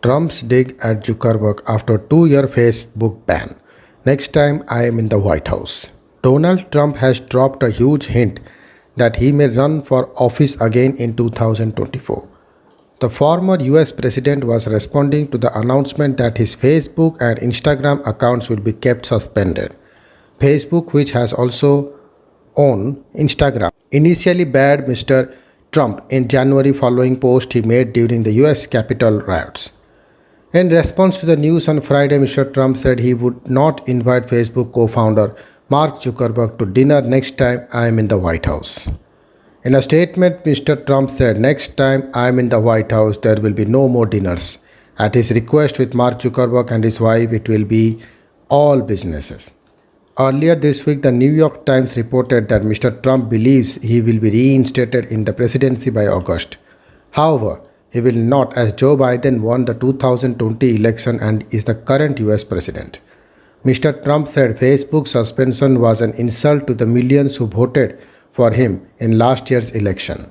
Trump's dig at Zuckerberg after 2-year Facebook ban. Next time I am in the White House. Donald Trump has dropped a huge hint that he may run for office again in 2024. The former US president was responding to the announcement that his Facebook and Instagram accounts will be kept suspended. Facebook, which has also owned Instagram, initially banned Mr. Trump in January following post he made during the US Capitol riots. In response to the news on Friday, Mr. Trump said he would not invite Facebook co-founder Mark Zuckerberg to dinner next time I am in the White House. In a statement, Mr. Trump said, "Next time I am in the White House, there will be no more dinners. At his request with Mark Zuckerberg and his wife, it will be all businesses." Earlier this week, the New York Times reported that Mr. Trump believes he will be reinstated in the presidency by August. However, he will not, as Joe Biden won the 2020 election and is the current US president. Mr. Trump said Facebook's suspension was an insult to the millions who voted for him in last year's election.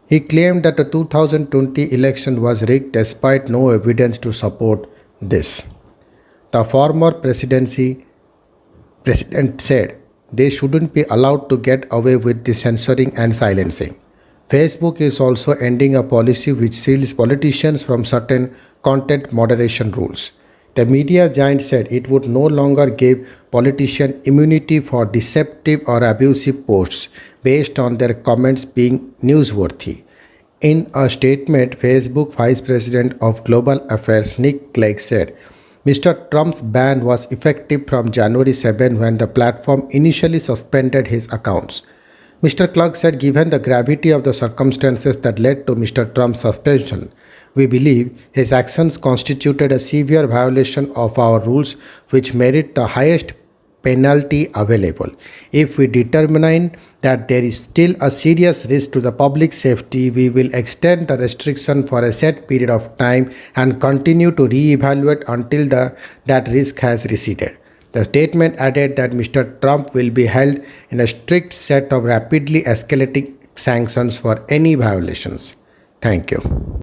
He claimed that the 2020 election was rigged despite no evidence to support this. The former president said they shouldn't be allowed to get away with the censoring and silencing. Facebook is also ending a policy which shields politicians from certain content moderation rules. The media giant said it would no longer give politicians immunity for deceptive or abusive posts based on their comments being newsworthy. In a statement, Facebook Vice President of Global Affairs Nick Clegg said, Mr. Trump's ban was effective from January 7 when the platform initially suspended his accounts. Mr. Clegg said, given the gravity of the circumstances that led to Mr. Trump's suspension, we believe his actions constituted a severe violation of our rules which merit the highest penalty available. If we determine that there is still a serious risk to the public safety, we will extend the restriction for a set period of time and continue to re-evaluate until that risk has receded. The statement added that Mr. Trump will be held in a strict set of rapidly escalating sanctions for any violations. Thank you.